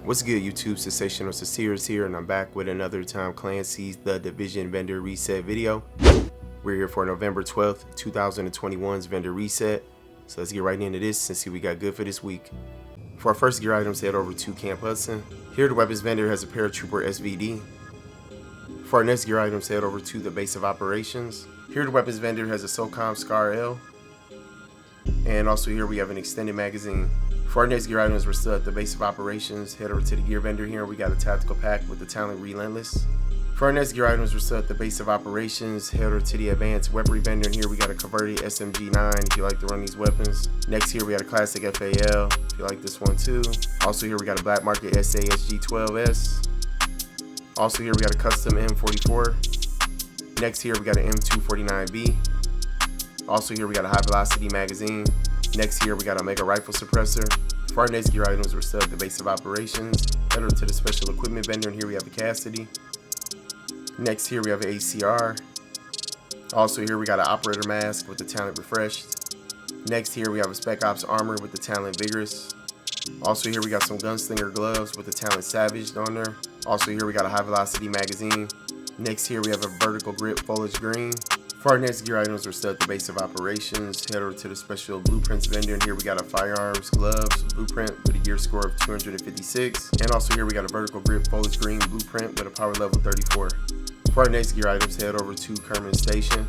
What's good, YouTube? Sensational Sincere's here, and I'm back with another Time Clancy's The Division Vendor Reset video. We're here for November 12th, 2021's Vendor Reset. So let's get right into this and see what we got good for this week. For our first gear items, head over to Camp Hudson. Here the weapons vendor has a paratrooper SVD. For our next gear items, head over to the base of operations. Here the weapons vendor has a SOCOM SCAR L. And also here we have an extended magazine. For our next gear items, we're still at the base of operations. Head over to the gear vendor here. We got a tactical pack with the talent Relentless. For our next gear items, we're still at the base of operations. Head over to the advanced weaponry vendor here. We got a converted SMG9 if you like to run these weapons. Next here we got a classic FAL if you like this one too. Also here we got a black market SASG12S. Also here we got a custom M44. Next here we got an M249B. Also here we got a high velocity magazine. Next here we got a mega rifle suppressor. For our next gear items, we're still at the base of operations. Head over to the special equipment vendor, and here we have a Cassidy. Next here we have an ACR. Also here we got an operator mask with the talent Refreshed. Next here we have a Spec Ops armor with the talent Vigorous. Also here we got some gunslinger gloves with the talent Savaged on there. Also here we got a high velocity magazine. Next here we have a vertical grip foliage green. For our next gear items, we're still at the base of operations. Head over to the special blueprints vendor, and here we got a Firearms Gloves blueprint with a gear score of 256. And also here we got a vertical grip foliage green blueprint with a power level 34. For our next gear items, head over to Kerman Station.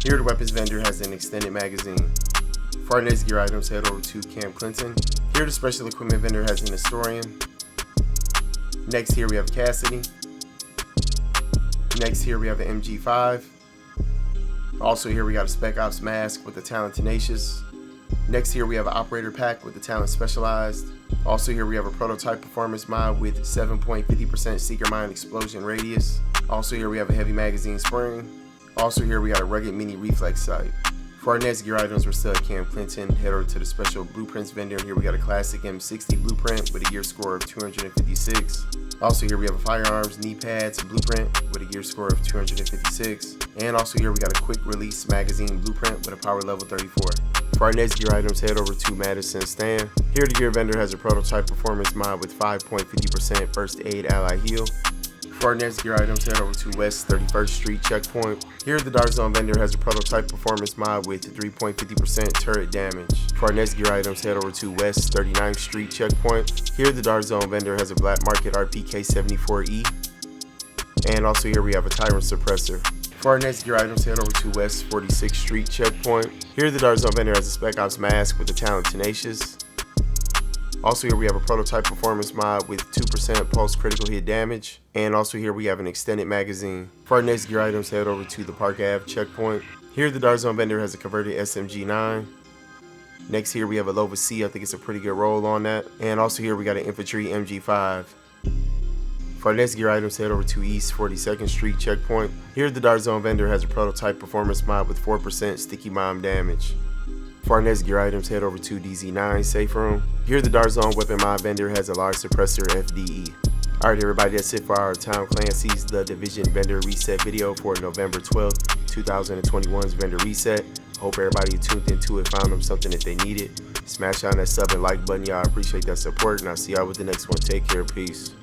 Here the weapons vendor has an extended magazine. For our next gear items, head over to Camp Clinton. Here the special equipment vendor has an Historian. Next here we have Cassidy. Next here we have an MG5. Also here we got a Spec Ops mask with the talent Tenacious. Next here we have an operator pack with the talent Specialized. Also here we have a prototype performance mod with 7.50% seeker mine explosion radius. Also here we have a heavy magazine spring. Also here we got a rugged mini reflex sight. For our next gear items, we're still at Camp Clinton. Head over to the special blueprints vendor, and here we got a classic M60 blueprint with a gear score of 256. Also here we have a Firearms knee pads blueprint with a gear score of 256. And also here we got a quick release magazine blueprint with a power level 34. For our next gear items, head over to Madison Stand. Here the gear vendor has a prototype performance mod with 5.50% first aid ally heal. For our next gear items, head over to West 31st Street checkpoint. Here the Dart Zone vendor has a prototype performance mod with 3.50% turret damage. For our next gear items, head over to West 39th Street checkpoint. Here the Dart Zone vendor has a black market RPK-74E. And also here we have a Tyrant suppressor. For our next gear items, head over to West 46th Street checkpoint. Here the Dart Zone vendor has a Spec Ops mask with the talent Tenacious. Also here we have a prototype performance mod with 2% pulse critical hit damage. And also here we have an extended magazine. For our next gear items, head over to the Park Ave checkpoint. Here the Dart Zone vendor has a converted SMG9. Next here we have a Lova C, I think it's a pretty good roll on that. And also here we got an infantry MG5. For our next gear items, head over to East 42nd Street checkpoint. Here the Dart Zone vendor has a prototype performance mod with 4% sticky bomb damage. For our next gear items, head over to DD9 Safe Room. Here the Dart Zone weapon mod vendor has a large suppressor FDE. Alright everybody, that's it for our Time Clancy's The Division Vendor Reset video for November 12th, 2021's Vendor Reset. Hope everybody tuned into it found them something that they needed. Smash on that sub and like button, y'all. I appreciate that support, and I'll see y'all with the next one. Take care, peace.